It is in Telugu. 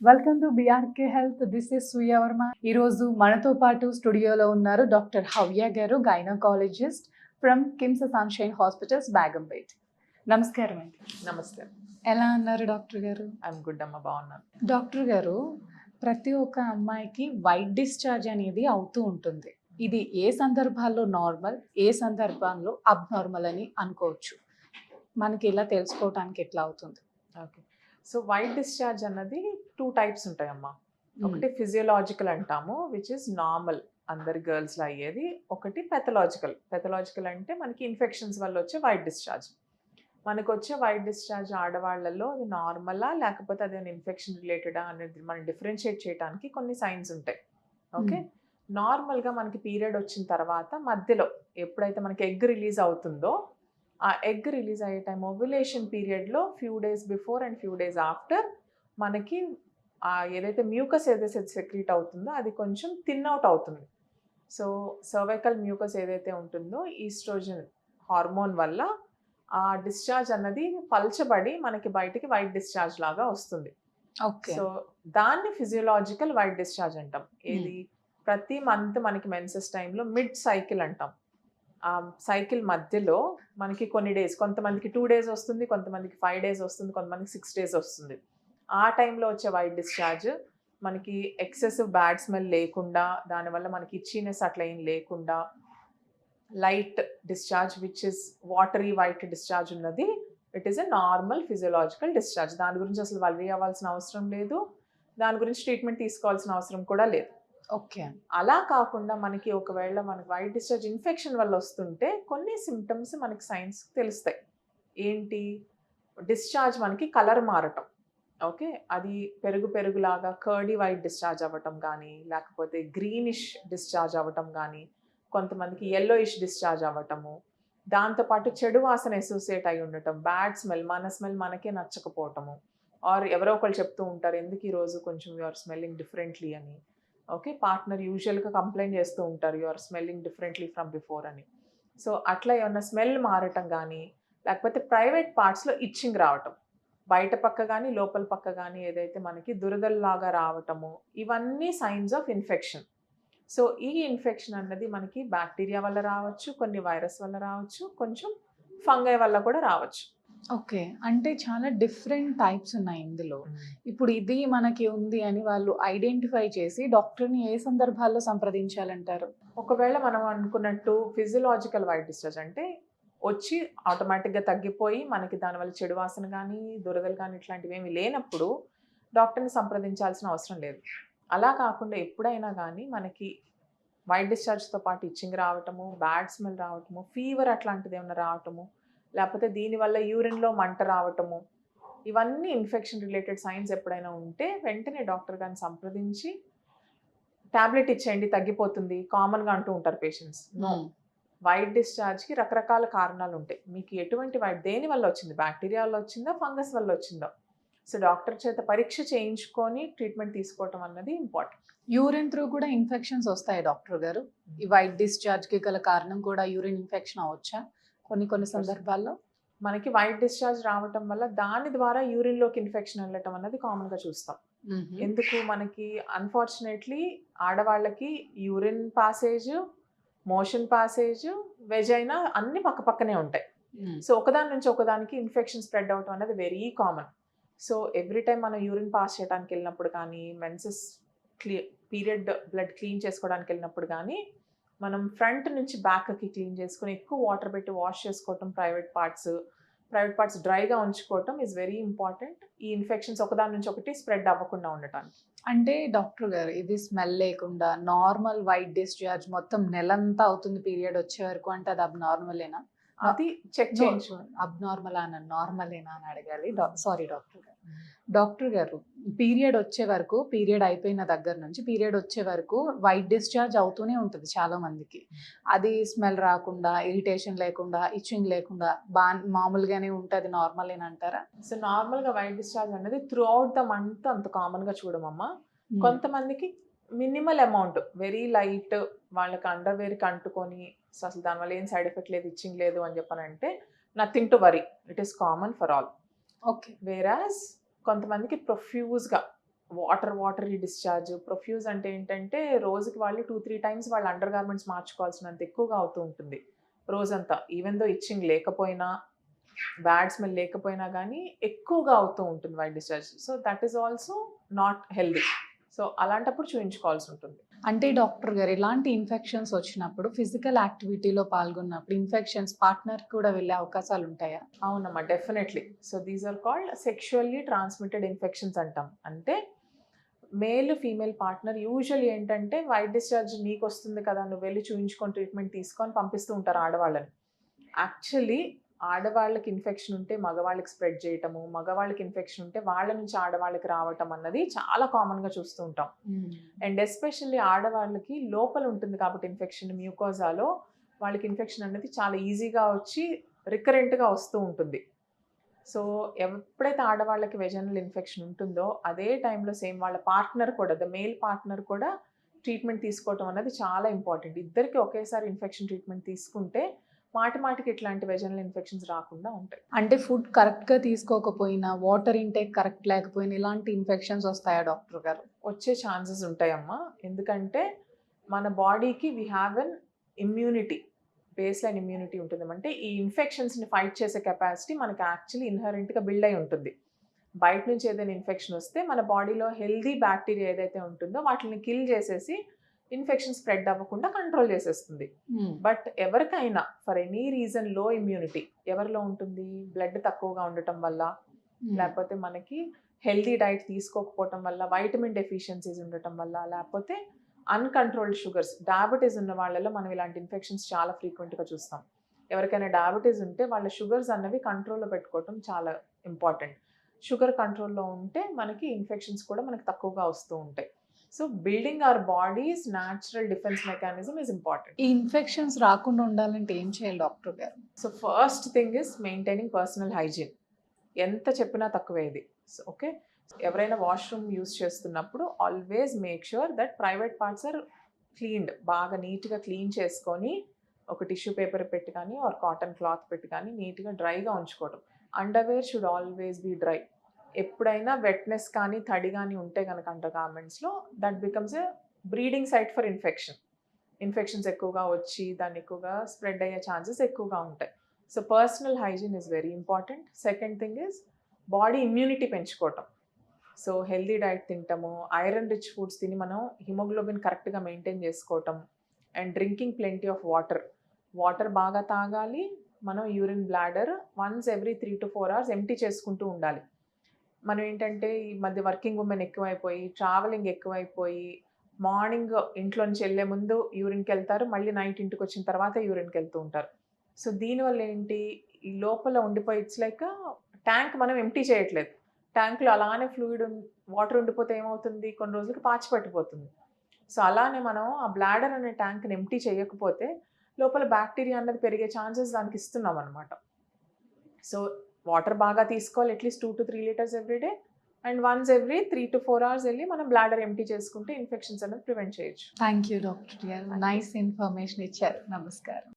Welcome to BRK health. This is Surya Varma. ఈరోజు మనతో పాటు స్టూడియోలో ఉన్నారు డాక్టర్ హవ్య గారు, gynaecologist from KIMS Sunshine hospitals, Begumpet. నమస్కారం అండి. నమస్తే. ఎలా ఉన్నారు డాక్టర్ గారు? ఐఎమ్ గుడ్ అమ్మ, బాగున్నాను. డాక్టర్ గారు, ప్రతి ఒక్క అమ్మాయికి వైట్ డిశ్చార్జ్ అనేది అవుతూ ఉంటుంది. ఇది ఏ సందర్భాల్లో నార్మల్, ఏ సందర్భాల్లో అబ్నార్మల్ అని అనుకోవచ్చు? మనకి ఇలా తెలుసుకోవటానికి ఎట్లా అవుతుంది? ఓకే. సో వైట్ డిశ్చార్జ్ అన్నది 2 టైప్స్ ఉంటాయమ్మా. ఒకటి ఫిజియోలాజికల్ అంటాము, విచ్ ఇస్ నార్మల్, అందరి గర్ల్స్లో అయ్యేది. ఒకటి పెథలాజికల్ అంటే మనకి ఇన్ఫెక్షన్స్ వల్ల వచ్చే వైట్ డిశ్చార్జ్. మనకు వచ్చే వైట్ డిశ్చార్జ్ ఆడవాళ్ళలో అది నార్మలా లేకపోతే అదేమైనా ఇన్ఫెక్షన్ రిలేటెడా అనేది మనం డిఫరెన్షియేట్ చేయడానికి కొన్ని సైన్స్ ఉంటాయి. ఓకే. నార్మల్గా మనకి పీరియడ్ వచ్చిన తర్వాత మధ్యలో ఎప్పుడైతే మనకి ఎగ్ రిలీజ్ అవుతుందో, ఆ ఎగ్ రిలీజ్ అయ్యే టైం ఓవ్యులేషన్ పీరియడ్లో few days before and few days after మనకి ఏదైతే మ్యూకస్ ఏదైతే సెక్రీట్ అవుతుందో అది కొంచెం థిన్ అవుట్ అవుతుంది. సో సర్వైకల్ మ్యూకస్ ఏదైతే ఉంటుందో ఈస్ట్రోజన్ హార్మోన్ వల్ల ఆ డిశ్చార్జ్ అన్నది పల్చబడి మనకి బయటికి వైట్ డిశ్చార్జ్ లాగా వస్తుంది. సో దాన్ని ఫిజియోలాజికల్ వైట్ డిశ్చార్జ్ అంటాం. ఏది ప్రతి మంత్ మనకి మెన్సెస్ టైంలో మిడ్ సైకిల్ అంటాం. ఆ సైకిల్ మధ్యలో మనకి కొన్ని డేస్, కొంతమందికి 2 డేస్ వస్తుంది, కొంతమందికి 5 డేస్ వస్తుంది, కొంతమందికి 6 డేస్ వస్తుంది. ఆ టైంలో వచ్చే వైట్ డిశ్చార్జ్ మనకి ఎక్సెసివ్ బ్యాడ్ స్మెల్ లేకుండా, దానివల్ల మనకి ఇచ్చినెస్ అట్లా ఏం లేకుండా light discharge which is watery white discharge ఉన్నది. It is a normal physiological discharge. దాని గురించి అసలు వరీ అవ్వాల్సిన అవసరం లేదు, దాని గురించి ట్రీట్మెంట్ తీసుకోవాల్సిన అవసరం కూడా లేదు. ఓకే. అలా కాకుండా మనకి ఒకవేళ మనకి వైట్ డిశ్చార్జ్ ఇన్ఫెక్షన్ వల్ల వస్తుంటే కొన్ని సిమ్టమ్స్ మనకి సైన్స్ తెలుస్తాయి. ఏంటి? డిశ్చార్జ్ మనకి కలర్ మారటం. ఓకే. అది పెరుగులాగా కర్డీ వైట్ డిశ్చార్జ్ అవ్వటం కానీ, లేకపోతే గ్రీనిష్ డిశ్చార్జ్ అవ్వటం కానీ, కొంతమందికి యెల్లోయిష్ డిశ్చార్జ్ అవ్వటము, దాంతోపాటు చెడు వాసన అసోసియేట్ అయి ఉండటం, బ్యాడ్ స్మెల్, మన స్మెల్ మనకే నచ్చకపోవటము, ఆర్ ఎవరో ఒకళ్ళు చెప్తూ ఉంటారు ఎందుకు ఈరోజు కొంచెం యు ఆర్ స్మెల్లింగ్ డిఫరెంట్లీ అని. ఓకే. పార్ట్నర్ యూజువల్గా కంప్లైంట్ చేస్తూ ఉంటారు you are smelling differently from before అని. సో అట్లా ఏమన్నా స్మెల్ మారటం కానీ, లేకపోతే ప్రైవేట్ పార్ట్స్లో ఇచ్చింగ్ రావటం, బయట పక్క కానీ లోపల పక్క కానీ ఏదైతే మనకి దురదల్లాగా రావటము, ఇవన్నీ సైన్స్ ఆఫ్ ఇన్ఫెక్షన్. సో ఈ ఇన్ఫెక్షన్ అన్నది మనకి బ్యాక్టీరియా వల్ల రావచ్చు, కొన్ని వైరస్ వల్ల రావచ్చు, కొంచెం ఫంగై వల్ల కూడా రావచ్చు. ఓకే. అంటే చాలా డిఫరెంట్ టైప్స్ ఉన్నాయి ఇందులో. ఇప్పుడు ఇది మనకి ఉంది అని వాళ్ళు ఐడెంటిఫై చేసి డాక్టర్ని ఏ సందర్భాల్లో సంప్రదించాలంటారు? ఒకవేళ మనం అనుకున్నట్టు ఫిజియోలాజికల్ వైట్ డిశ్చార్జ్ అంటే వచ్చి ఆటోమేటిక్గా తగ్గిపోయి మనకి దానివల్ల చెడు వాసన కానీ, దురదలు కానీ ఇట్లాంటివి ఏమి లేనప్పుడు డాక్టర్ని సంప్రదించాల్సిన అవసరం లేదు. అలా కాకుండా ఎప్పుడైనా కానీ మనకి వైట్ డిశ్చార్జ్తో పాటు ఇచ్చింగ్ రావటము, బ్యాడ్ స్మెల్ రావటము, ఫీవర్ అట్లాంటిది ఏమైనా రావటము, లేకపోతే దీనివల్ల యూరిన్లో మంట రావటము, ఇవన్నీ ఇన్ఫెక్షన్ రిలేటెడ్ సైన్స్ ఎప్పుడైనా ఉంటే వెంటనే డాక్టర్ గారిని సంప్రదించి టాబ్లెట్ ఇచ్చేయండి తగ్గిపోతుంది కామన్గా అంటూ ఉంటారు పేషెంట్స్. నో, వైట్ డిశ్చార్జ్కి రకరకాల కారణాలు ఉంటాయి. మీకు ఎటువంటి వైట్ దేని వల్ల వచ్చింది, బ్యాక్టీరియా వల్ల వచ్చిందా, ఫంగస్ వల్ల వచ్చిందా? సో డాక్టర్ చేత పరీక్ష చేయించుకొని ట్రీట్మెంట్ తీసుకోవటం అన్నది ఇంపార్టెంట్. యూరిన్ త్రూ కూడా ఇన్ఫెక్షన్స్ వస్తాయి డాక్టర్ గారు? ఈ వైట్ డిశ్చార్జ్కి గల కారణం కూడా యూరిన్ ఇన్ఫెక్షన్ అవ్వచ్చా కొన్ని సందర్భాల్లో? మనకి వైట్ డిశ్చార్జ్ రావటం వల్ల దాని ద్వారా యూరిన్లోకి ఇన్ఫెక్షన్ వెళ్ళటం అన్నది కామన్గా చూస్తాం. ఎందుకు? మనకి అన్ఫార్చునేట్లీ ఆడవాళ్ళకి urine passage, motion passage, vagina అన్ని పక్కనే ఉంటాయి. సో ఒకదాని నుంచి ఒకదానికి ఇన్ఫెక్షన్ స్ప్రెడ్ అవటం అనేది very common. So every time మనం యూరిన్ పాస్ చేయడానికి వెళ్ళినప్పుడు కానీ, మెన్సెస్ పీరియడ్ బ్లడ్ క్లీన్ చేసుకోవడానికి వెళ్ళినప్పుడు కానీ, మనం ఫ్రంట్ నుంచి బ్యాక్కి క్లీన్ చేసుకొని ఎక్కువ వాటర్ పెట్టి వాష్ చేసుకోవటం, ప్రైవేట్ పార్ట్స్ డ్రైగా ఉంచుకోవటం ఈజ్ వెరీ ఇంపార్టెంట్. ఈ ఇన్ఫెక్షన్స్ ఒకదాని నుంచి ఒకటి స్ప్రెడ్ అవ్వకుండా ఉండటానికి. అంటే డాక్టర్ గారు, ఇది స్మెల్ లేకుండా నార్మల్ వైట్ డిశ్చార్జ్ మొత్తం నెలంతా అవుతుంది పీరియడ్ వచ్చే వరకు అంటే అది అబ్నార్మలేనా? అది చెక్ చేయించు. అబ్నార్మల్ అని నార్మలేనా అని అడగాలి. సారీ డాక్టర్ గారు. డాక్టర్ గారు, పీరియడ్ వచ్చే వరకు, పీరియడ్ అయిపోయిన దగ్గర నుంచి పీరియడ్ వచ్చే వరకు వైట్ డిశ్చార్జ్ అవుతూనే ఉంటుంది చాలా మందికి. అది స్మెల్ రాకుండా, ఇరిటేషన్ లేకుండా, ఇచ్చింగ్ లేకుండా మామూలుగానే ఉంటుంది, నార్మలేనంటారా? సో నార్మల్గా వైట్ డిశ్చార్జ్ అనేది త్రూ అవుట్ ద మంత్ అంత కామన్గా చూడమమ్మా. కొంతమందికి మినిమల్ అమౌంట్, వెరీ లైట్, వాళ్ళకి అండర్వేర్కి అంటుకొని అసలు దానివల్ల ఏం సైడ్ ఎఫెక్ట్ లేదు, ఇచ్చింగ్ లేదు అని చెప్పానంటే nothing to worry, it is common for all. Okay. Whereas కొంతమందికి ప్రొఫ్యూజ్గా వాటరీ డిశ్చార్జ్. ప్రొఫ్యూజ్ అంటే ఏంటంటే రోజుకి వాళ్ళు 2-3 టైమ్స్ వాళ్ళ అండర్ గార్మెంట్స్ మార్చుకోవాల్సినంత ఎక్కువగా అవుతూ ఉంటుంది రోజంతా. ఈవెన్ దో ఇచ్చింగ్ లేకపోయినా, బ్యాడ్ స్మెల్ లేకపోయినా కానీ ఎక్కువగా అవుతూ ఉంటుంది white discharge. So that is also not healthy. So అలాంటప్పుడు చూయించుకోవాల్సి ఉంటుంది. అంటే డాక్టర్ గారు ఇలాంటి ఇన్ఫెక్షన్స్ వచ్చినప్పుడు ఫిజికల్ యాక్టివిటీలో పాల్గొన్నప్పుడు ఇన్ఫెక్షన్స్ పార్ట్నర్ కూడా వెళ్ళే అవకాశాలు ఉంటాయా? అవునమ్మా, definitely. So these are called sexually transmitted infections అంటాం. అంటే మేల్ ఫీమేల్ పార్ట్నర్ యూజువల్లీ ఏంటంటే వైట్ డిశ్చార్జ్ నీకు వస్తుంది కదా, నువ్వు వెళ్ళి చూయించుకొని ట్రీట్మెంట్ తీసుకొని పంపిస్తూ ఉంటారు ఆడవాళ్ళని. యాక్చువల్లీ ఆడవాళ్ళకి ఇన్ఫెక్షన్ ఉంటే మగవాళ్ళకి స్ప్రెడ్ చేయటము, మగవాళ్ళకి ఇన్ఫెక్షన్ ఉంటే వాళ్ళ నుంచి ఆడవాళ్ళకి రావటం అన్నది చాలా కామన్గా చూస్తూ ఉంటాం. అండ్ ఎస్పెషల్లీ ఆడవాళ్ళకి లోపల ఉంటుంది కాబట్టి ఇన్ఫెక్షన్ మ్యూకోజాలో వాళ్ళకి ఇన్ఫెక్షన్ అనేది చాలా ఈజీగా వచ్చి రికరెంట్గా వస్తూ ఉంటుంది. సో ఎప్పుడైతే ఆడవాళ్ళకి వెజనల్ ఇన్ఫెక్షన్ ఉంటుందో అదే టైంలో సేమ్ వాళ్ళ పార్ట్నర్ కూడా, ద మేల్ పార్ట్నర్ కూడా ట్రీట్మెంట్ తీసుకోవటం అనేది చాలా ఇంపార్టెంట్. ఇద్దరికి ఒకేసారి ఇన్ఫెక్షన్ ట్రీట్మెంట్ తీసుకుంటే మాటికి ఇట్లాంటి వెజనల్ ఇన్ఫెక్షన్స్ రాకుండా ఉంటాయి. అంటే ఫుడ్ కరెక్ట్గా తీసుకోకపోయినా, వాటర్ ఇంటేక్ కరెక్ట్ లేకపోయినా ఇలాంటి ఇన్ఫెక్షన్స్ వస్తాయా డాక్టర్ గారు? వచ్చే ఛాన్సెస్ ఉంటాయమ్మా. ఎందుకంటే మన బాడీకి we have an immunity, base line immunity ఉంటుంది. అంటే ఈ ఇన్ఫెక్షన్స్ని ఫైట్ చేసే కెపాసిటీ మనకి యాక్చువల్లీ ఇన్హరెంట్గా బిల్డ్ అయి ఉంటుంది. బయట నుంచి ఏదైనా ఇన్ఫెక్షన్ వస్తే మన బాడీలో హెల్దీ బ్యాక్టీరియా ఏదైతే ఉంటుందో వాటిని కిల్ చేసేసి ఇన్ఫెక్షన్ స్ప్రెడ్ అవ్వకుండా కంట్రోల్ చేసేస్తుంది. బట్ ఎవరికైనా ఫర్ ఎనీ రీజన్ లో ఇమ్యూనిటీ ఎవరిలో ఉంటుంది? బ్లడ్ తక్కువగా ఉండటం వల్ల, లేకపోతే మనకి హెల్దీ డైట్ తీసుకోకపోవటం వల్ల, వైటమిన్ డెఫిషియన్సీస్ ఉండటం వల్ల, లేకపోతే అన్కంట్రోల్డ్ షుగర్స్, డయాబెటీస్ ఉన్న వాళ్ళలో మనం ఇలాంటి ఇన్ఫెక్షన్స్ చాలా ఫ్రీక్వెంట్గా చూస్తాం. ఎవరికైనా డయాబెటీస్ ఉంటే వాళ్ళ షుగర్స్ అన్నవి కంట్రోల్లో పెట్టుకోవటం చాలా ఇంపార్టెంట్. షుగర్ కంట్రోల్లో ఉంటే మనకి ఇన్ఫెక్షన్స్ కూడా మనకి తక్కువగా వస్తూ ఉంటాయి. So building our bodies natural defence mechanism is important. ఈ ఇన్ఫెక్షన్స్ రాకుండా ఉండాలంటే ఏం చేయాలి డాక్టర్ గారు? So first thing is maintaining personal hygiene. ఎంత చెప్పినా తక్కువే ఇది. సో ఓకే, ఎవరైనా వాష్రూమ్ యూస్ చేస్తున్నప్పుడు always make sure that private parts are cleaned. బాగా నీట్గా క్లీన్ చేసుకొని ఒక టిష్యూ పేపర్ పెట్టి కానీ ఆర్ కాటన్ క్లాత్ పెట్టి కానీ నీట్గా డ్రైగా ఉంచుకోవడం. Underwear should always be dry. ఎప్పుడైనా వెట్నెస్ కానీ తడి కానీ ఉంటే కనుక అండర్ గార్మెంట్స్లో that becomes a breeding site for infections ఎక్కువగా వచ్చి దాన్ని ఎక్కువగా స్ప్రెడ్ అయ్యే ఛాన్సెస్ ఎక్కువగా ఉంటాయి. So personal hygiene is very important. Second thing is body immunity పెంచుకోవటం. సో హెల్దీ డైట్ తింటాము, ఐరన్ రిచ్ ఫుడ్స్ తిని మనం హిమోగ్లోబిన్ కరెక్ట్గా మెయింటైన్ చేసుకోవటం, and drinking plenty of water బాగా తాగాలి. మనం urine bladder once every 3 to 4 hours empty చేసుకుంటూ ఉండాలి. మనం ఏంటంటే ఈ మధ్య వర్కింగ్ ఉమెన్ ఎక్కువైపోయి, ట్రావెలింగ్ ఎక్కువైపోయి, మార్నింగ్ ఇంట్లో నుంచి వెళ్ళే ముందు యూరిన్కి వెళ్తారు, మళ్ళీ నైట్ ఇంటికి వచ్చిన తర్వాత యూరిన్కి వెళ్తూ ఉంటారు. సో దీనివల్ల ఏంటి, ఈ లోపల ఉండిపోయి ఇట్స్ లైక్ ట్యాంక్ మనం ఎంప్టీ చేయట్లేదు. ట్యాంక్లో అలానే వాటర్ ఉండిపోతే ఏమవుతుంది, కొన్ని రోజులకి పాచి పట్టిపోతుంది. సో అలానే మనం ఆ బ్లాడర్ అనే ట్యాంక్ని ఎంప్టీ చేయకపోతే లోపల బ్యాక్టీరియా అన్నది పెరిగే ఛాన్సెస్ దానికి ఇస్తున్నాం అనమాట. సో వాటర్ బాగా తీసుకోవాలి, at least 2 to 3 liters every day, and once every 3 to 4 hours వెళ్ళి మనం బ్లాడర్ ఎంప్టీ చేసుకుంటే ఇన్ఫెక్షన్స్ అనేది ప్రివెంట్ చేయొచ్చు. థ్యాంక్ యూ డాక్టర్ గారు, నైస్ ఇన్ఫర్మేషన్ ఇచ్చారు. నమస్కారం.